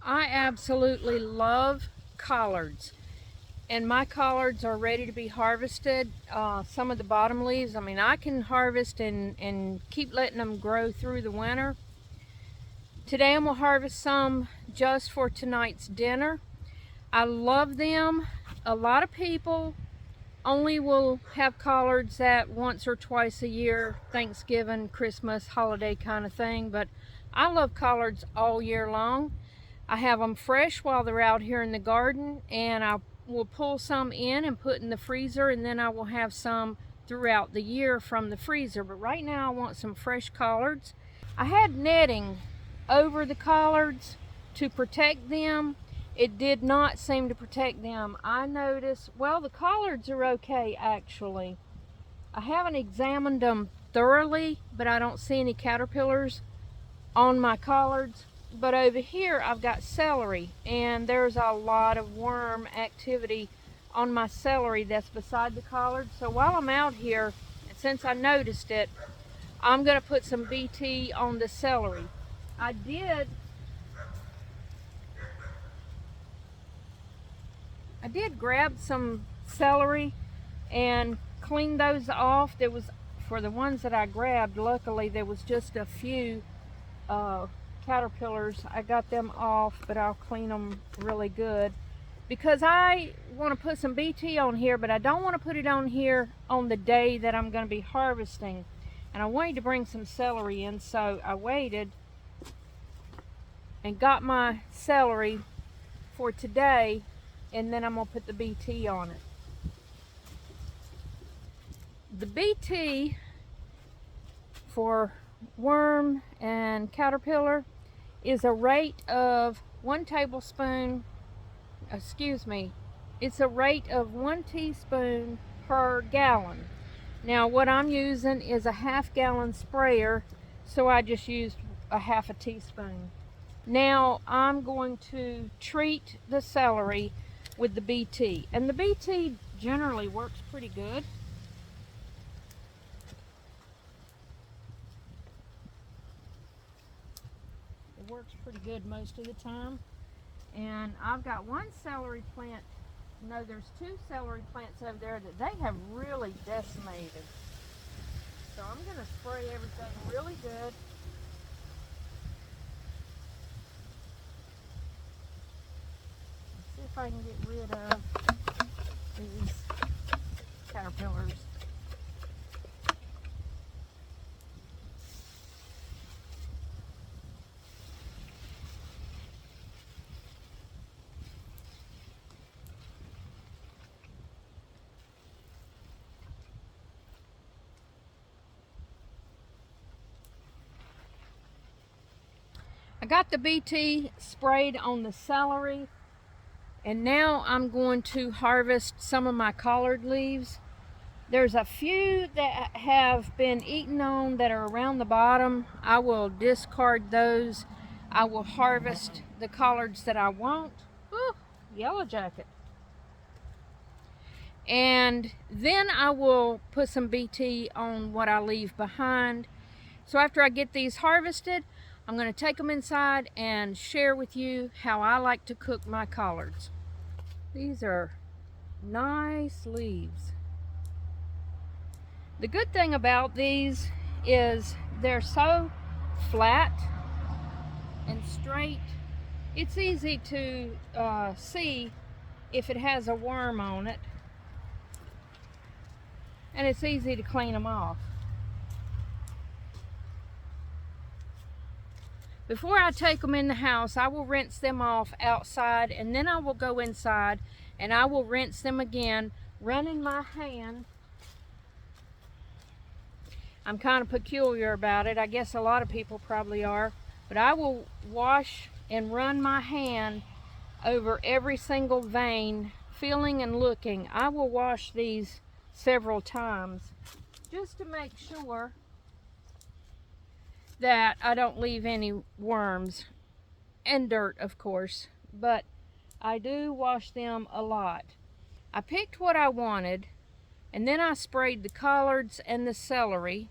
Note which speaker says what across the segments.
Speaker 1: I absolutely love collards, and my collards are ready to be harvested. Some of the bottom leaves, I mean, I can harvest and keep letting them grow through the winter. Today I'm gonna harvest some just for tonight's dinner. I love them. A lot of people only will have collards at once or twice a year, Thanksgiving, Christmas, holiday kind of thing, but I love collards all year long. I have them fresh while they're out here in the garden, and I will pull some in and put in the freezer, and then I will have some throughout the year from the freezer. But right now I want some fresh collards. I had netting over the collards to protect them. It did not seem to protect them. I noticed, well, the collards are okay actually. I haven't examined them thoroughly, but I don't see any caterpillars on my collards. But over here I've got celery, and there's a lot of worm activity on my celery that's beside the collard. So while I'm out here, and since I noticed it, I'm gonna put some BT on the celery. I did grab some celery and clean those off. There was, for the ones that I grabbed, luckily there was just a few caterpillars. I got them off, but I'll clean them really good because I want to put some BT on here, but I don't want to put it on here on the day that I'm going to be harvesting. And I wanted to bring some celery in, so I waited and got my celery for today, and then I'm going to put the BT on it. The BT for worm and caterpillar is a rate of 1 tablespoon, it's a rate of 1 teaspoon per gallon. Now what I'm using is a half-gallon sprayer, so I just used a half a teaspoon. Now I'm going to treat the celery with the BT, and the BT generally works pretty good. It works pretty good most of the time. And I've got one celery plant, no, there's 2 celery plants over there that they have really decimated. So I'm going to spray everything really good. See if I can get rid of these caterpillars. I got the BT sprayed on the celery, and now I'm going to harvest some of my collard leaves. There's a few that have been eaten on that are around the bottom. I will discard those. I will harvest the collards that I want. Ooh, yellow jacket. And then I will put some BT on what I leave behind. So after I get these harvested, I'm going to take them inside and share with you how I like to cook my collards. These are nice leaves. The good thing about these is they're so flat and straight. It's easy to see if it has a worm on it, and it's easy to clean them off. Before I take them in the house, I will rinse them off outside, and then I will go inside and I will rinse them again, running my hand. I'm kind of peculiar about it. I guess a lot of people probably are. But I will wash and run my hand over every single vein, feeling and looking. I will wash these several times just to make sure that I don't leave any worms and dirt, of course, but I do wash them a lot. I picked what I wanted, and then I sprayed the collards and the celery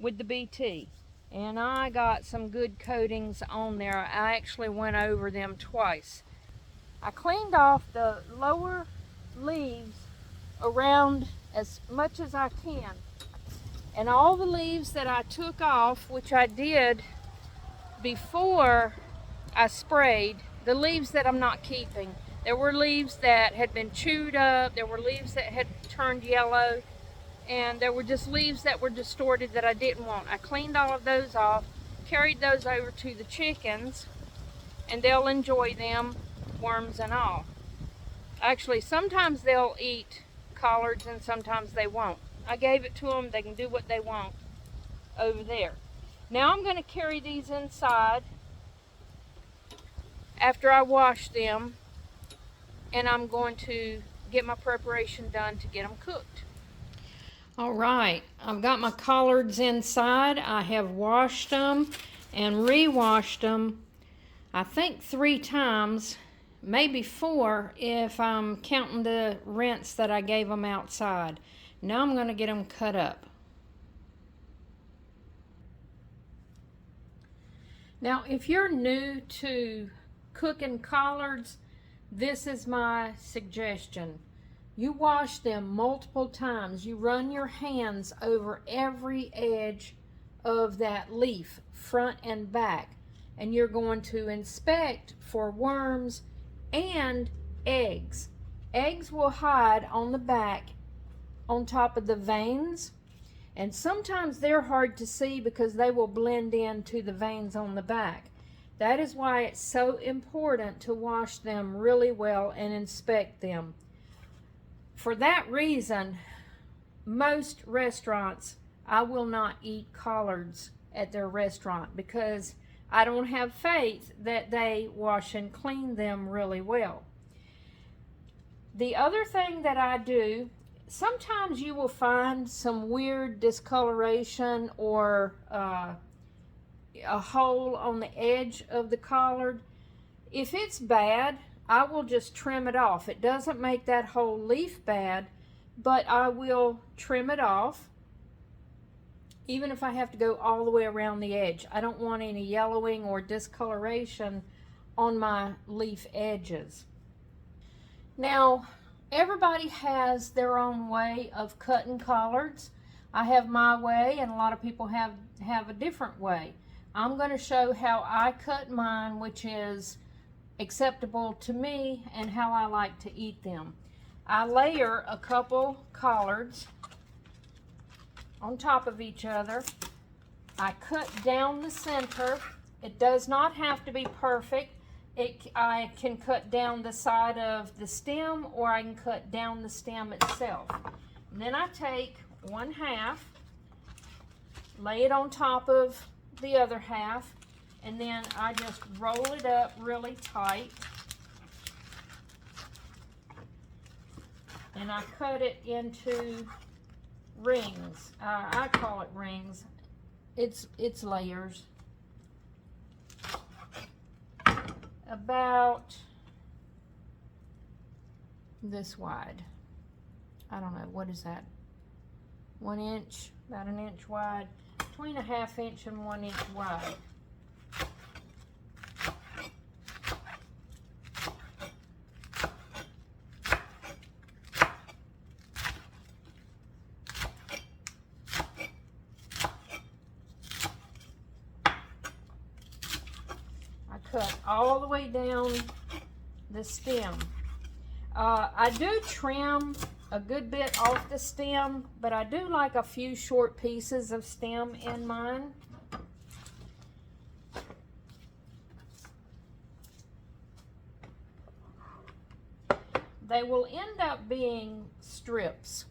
Speaker 1: with the BT. and I got some good coatings on there. I actually went over them twice. I cleaned off the lower leaves around as much as I can, and all the leaves that I took off, which I did before I sprayed, the leaves that I'm not keeping. There were leaves that had been chewed up, there were leaves that had turned yellow, and there were just leaves that were distorted that I didn't want. I cleaned all of those off, carried those over to the chickens, and they'll enjoy them, worms and all. Actually, sometimes they'll eat collards and sometimes they won't. I gave it to them, they can do what they want over there. Now I'm going to carry these inside after I wash them, and I'm going to get my preparation done to get them cooked. All right, I've got my collards inside. I have washed them and re-washed them, I think 3 times, maybe 4 if I'm counting the rinse that I gave them outside. Now I'm going to get them cut up. Now, if you're new to cooking collards, this is my suggestion. You wash them multiple times. You run your hands over every edge of that leaf, front and back, and you're going to inspect for worms and eggs. Eggs will hide on the back on top of the veins, and sometimes they're hard to see because they will blend into the veins on the back. That is why it's so important to wash them really well and inspect them. For that reason, most restaurants, I will not eat collards at their restaurant because I don't have faith that they wash and clean them really well. The other thing that I do, sometimes you will find some weird discoloration or a hole on the edge of the collard. If it's bad, I will just trim it off. It doesn't make that whole leaf bad, but I will trim it off, even if I have to go all the way around the edge. I don't want any yellowing or discoloration on my leaf edges. Now, everybody has their own way of cutting collards. I have my way, and a lot of people have a different way. I'm going to show how I cut mine, which is acceptable to me and how I like to eat them. I layer a couple collards on top of each other. I cut down the center. It does not have to be perfect. I can cut down the side of the stem, or I can cut down the stem itself. And then I take 1/2, lay it on top of the other half, and then I just roll it up really tight, and I cut it into rings. I call it rings. It's layers. About this wide. I don't know, what is that? 1 inch, about 1 inch wide, between 1/2 inch and 1 inch wide. Cut all the way down the stem. I do trim a good bit off the stem, but I do like a few short pieces of stem in mine. They will end up being strips,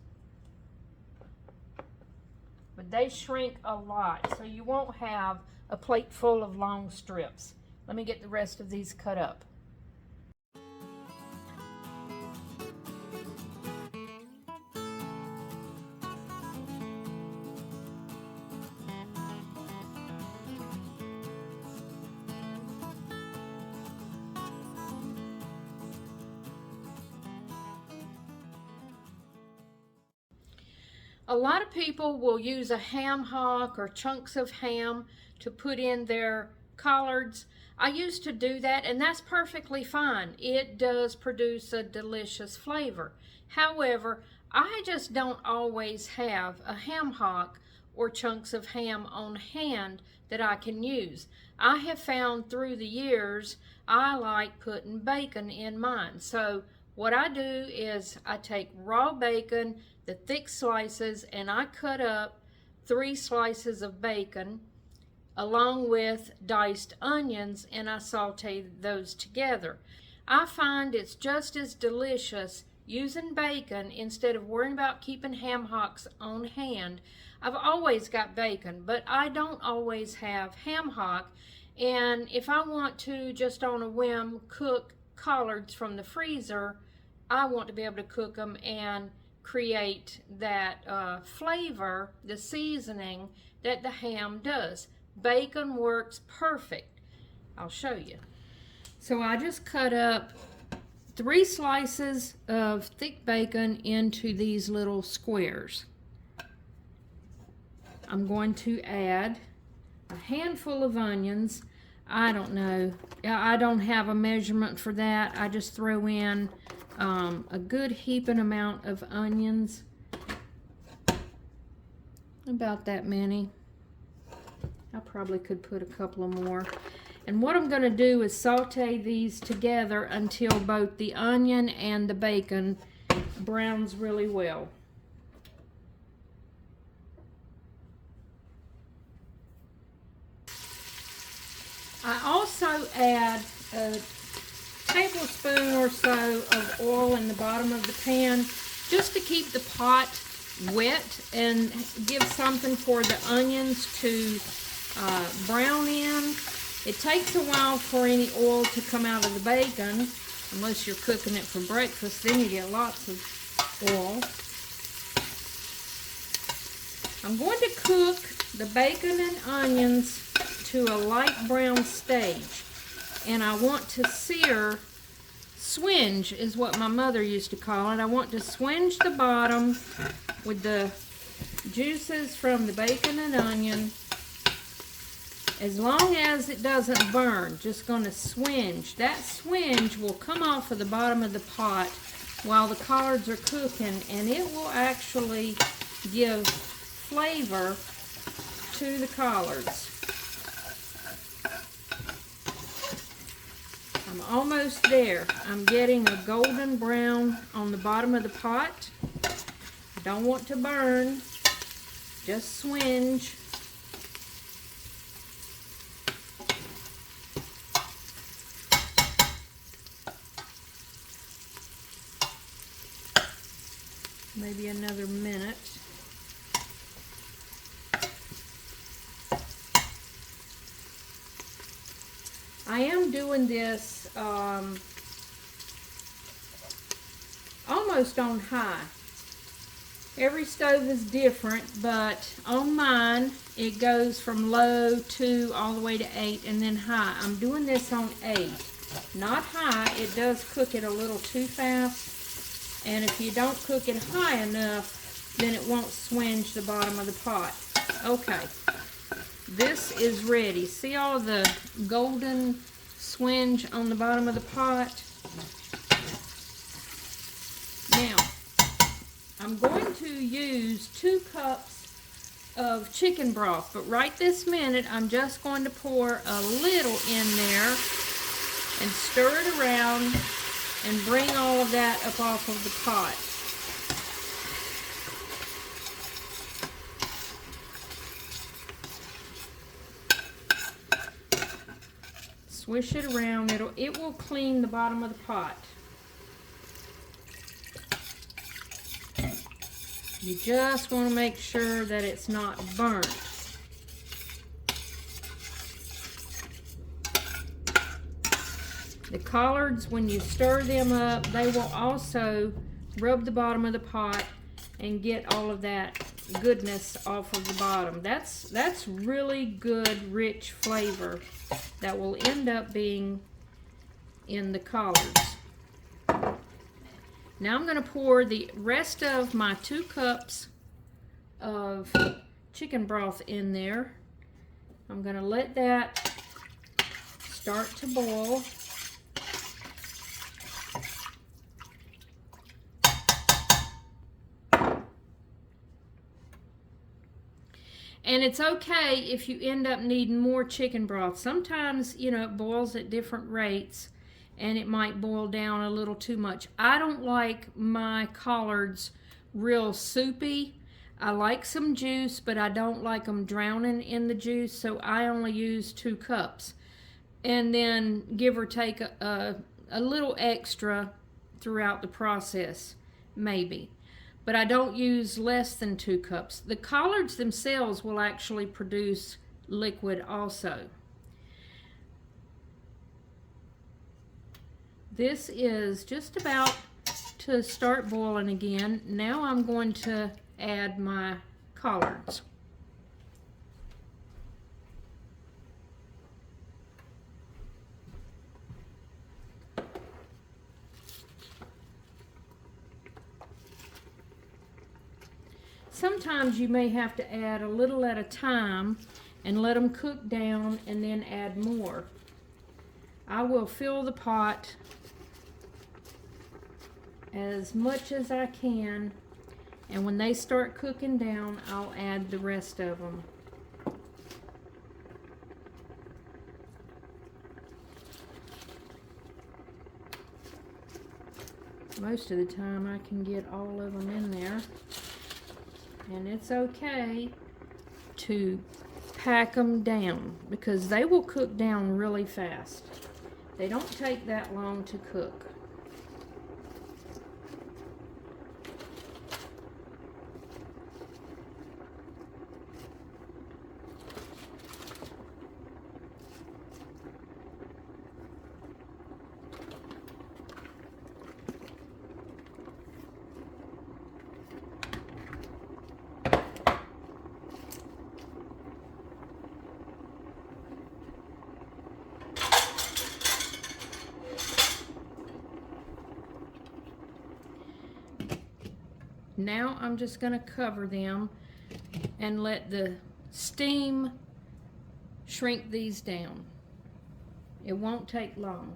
Speaker 1: but they shrink a lot, so you won't have a plate full of long strips. Let me get the rest of these cut up. A lot of people will use a ham hock or chunks of ham to put in their collards. I used to do that, and that's perfectly fine. It does produce a delicious flavor. However, I just don't always have a ham hock or chunks of ham on hand that I can use. I have found through the years I like putting bacon in mine. So what I do is I take raw bacon, the thick slices, and I cut up 3 slices of bacon along with diced onions, and I saute those together. I find it's just as delicious using bacon instead of worrying about keeping ham hocks on hand. I've always got bacon, but I don't always have ham hock, and if I want to just on a whim cook collards from the freezer, I want to be able to cook them and create that flavor, the seasoning that the ham does. Bacon works perfect. I'll show you. So I just cut up 3 slices of thick bacon into these little squares. I'm going to add a handful of onions. I don't know. I don't have a measurement for that. I just throw in a good heaping amount of onions. About that many. I probably could put a couple of more. And what I'm going to do is saute these together until both the onion and the bacon browns really well. I also add a tablespoon or so of oil in the bottom of the pan just to keep the pot wet and give something for the onions to brown in. It takes a while for any oil to come out of the bacon, unless you're cooking it for breakfast, then you get lots of oil. I'm going to cook the bacon and onions to a light brown stage, and I want to sear, swinge is what my mother used to call it. I want to swinge the bottom with the juices from the bacon and onion, as long as it doesn't burn. Just going to swinge. That swinge will come off of the bottom of the pot while the collards are cooking, and it will actually give flavor to the collards. I'm almost there. I'm getting a golden brown on the bottom of the pot. Don't want to burn. Just swinge. Maybe another minute. I am doing this almost on high. Every stove is different, but on mine it goes from low to all the way to 8 and then high. I'm doing this on 8, not high. It does cook it a little too fast, and if you don't cook it high enough, then it won't swinge the bottom of the pot. Okay. This is ready. See all the golden swinge on the bottom of the pot? Now, I'm going to use 2 cups of chicken broth, but right this minute, I'm just going to pour a little in there and stir it around and bring all of that up off of the pot. Swish it around. It will clean the bottom of the pot. You just want to make sure that it's not burnt. The collards, when you stir them up, they will also rub the bottom of the pot and get all of that goodness off of the bottom. That's really good, rich flavor that will end up being in the collards. Now I'm going to pour the rest of my 2 cups of chicken broth in there, I'm going to let that start to boil. And it's okay if you end up needing more chicken broth. Sometimes, you know, it boils at different rates and it might boil down a little too much. I don't like my collards real soupy. I like some juice, but I don't like them drowning in the juice, so I only use 2 cups. And then give or take a little extra throughout the process, maybe. But I don't use less than 2 cups. The collards themselves will actually produce liquid also. This is just about to start boiling again. Now I'm going to add my collards. Sometimes you may have to add a little at a time and let them cook down and then add more. I will fill the pot as much as I can, and when they start cooking down, I'll add the rest of them. Most of the time I can get all of them in there. And it's okay to pack them down because they will cook down really fast. They don't take that long to cook. Now I'm just going to cover them and let the steam shrink these down. It won't take long.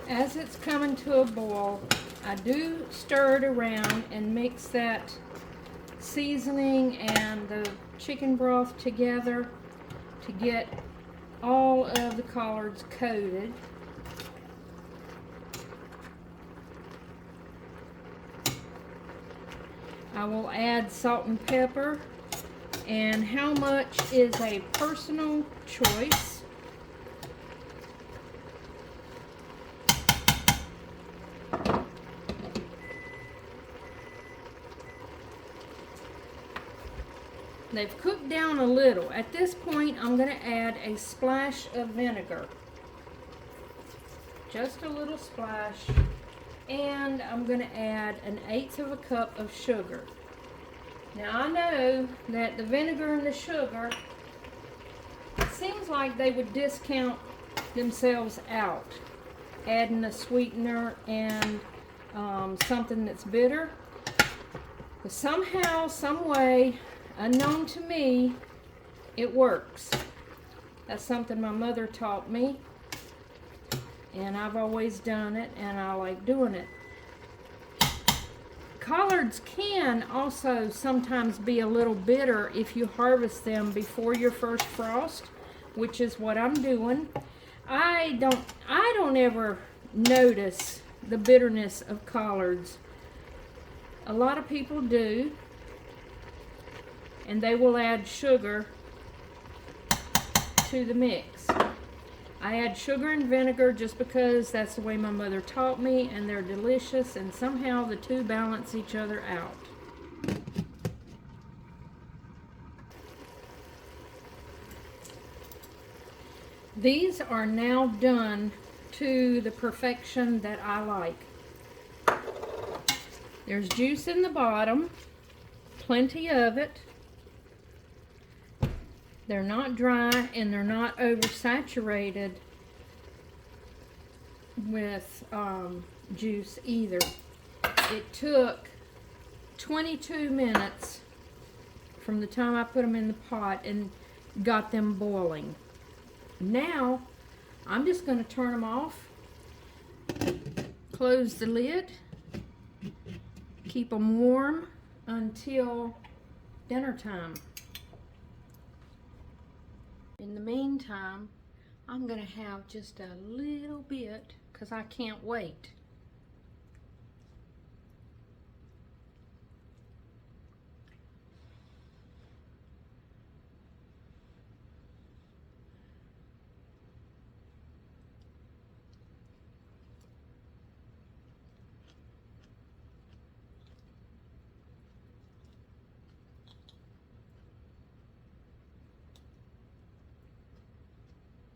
Speaker 1: As it's coming to a boil, I do stir it around and mix that seasoning and the chicken broth together to get all of the collards coated. I will add salt and pepper, and how much is a personal choice. They've cooked down a little. At this point, I'm going to add a splash of vinegar. Just a little splash. And I'm going to add 1/8 of a cup of sugar. Now I know that the vinegar and the sugar, it seems like they would discount themselves out, adding a sweetener and something that's bitter. But somehow, some way, unknown to me, it works. That's something my mother taught me, and I've always done it, and I like doing it. Collards can also sometimes be a little bitter if you harvest them before your first frost, which is what I'm doing. I don't ever notice the bitterness of collards. A lot of people do, and they will add sugar to the mix. I add sugar and vinegar just because that's the way my mother taught me, and they're delicious, and somehow the two balance each other out. These are now done to the perfection that I like. There's juice in the bottom, plenty of it. They're not dry and they're not oversaturated with juice either. It took 22 minutes from the time I put them in the pot and got them boiling. Now I'm just going to turn them off, close the lid, keep them warm until dinner time. In the meantime, I'm going to have just a little bit because I can't wait.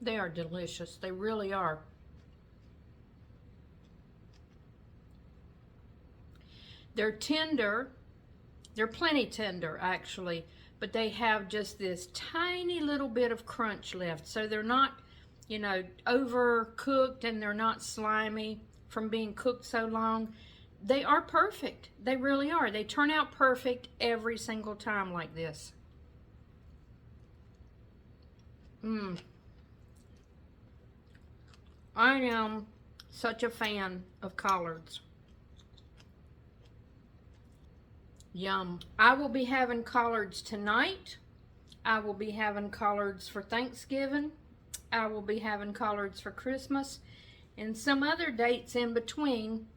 Speaker 1: They are delicious. They really are. They're tender. They're plenty tender, actually, but they have just this tiny little bit of crunch left. So they're not, you know, overcooked, and they're not slimy from being cooked so long. They are perfect. They really are. They turn out perfect every single time like this. I am such a fan of collards. Yum. I will be having collards tonight. I will be having collards for Thanksgiving. I will be having collards for Christmas, and some other dates in between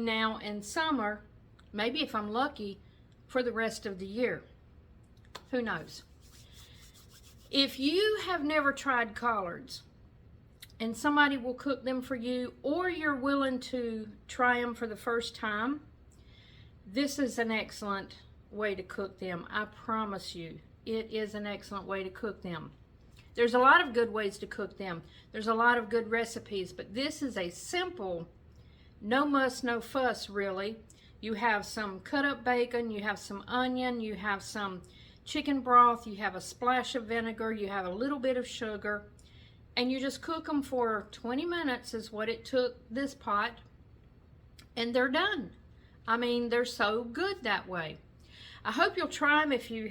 Speaker 1: now and summer, maybe if I'm lucky, for the rest of the year. Who knows? If you have never tried collards, and somebody will cook them for you, or you're willing to try them for the first time, this is an excellent way to cook them. I promise you, it is an excellent way to cook them. There's a lot of good ways to cook them. There's a lot of good recipes, but this is a simple, no muss, no fuss, really. You have some cut up bacon, you have some onion, you have some chicken broth, you have a splash of vinegar, you have a little bit of sugar, and you just cook them for 20 minutes is what it took this pot, and they're done. I mean, they're so good that way. I hope you'll try them. If you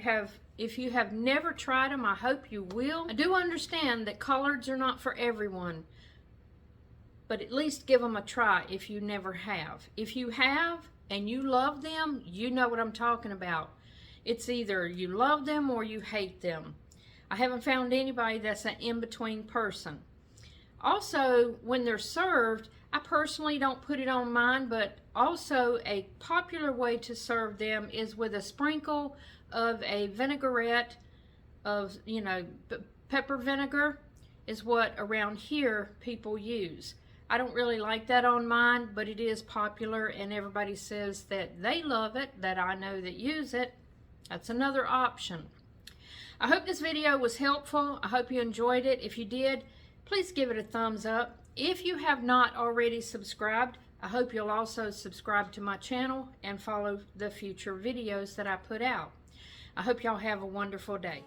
Speaker 1: have never tried them, I hope you will. I do understand that collards are not for everyone, but at least give them a try if you never have. If you have and you love them, you know what I'm talking about. It's either you love them or you hate them. I haven't found anybody that's an in-between person. Also, when they're served, I personally don't put it on mine, but also a popular way to serve them is with a sprinkle of a vinaigrette of, you know, pepper vinegar is what around here people use. I don't really like that on mine, but it is popular, and everybody says that they love it, that I know that use it. That's another option. I hope this video was helpful. I hope you enjoyed it. If you did, please give it a thumbs up. If you have not already subscribed, I hope you'll also subscribe to my channel and follow the future videos that I put out. I hope y'all have a wonderful day.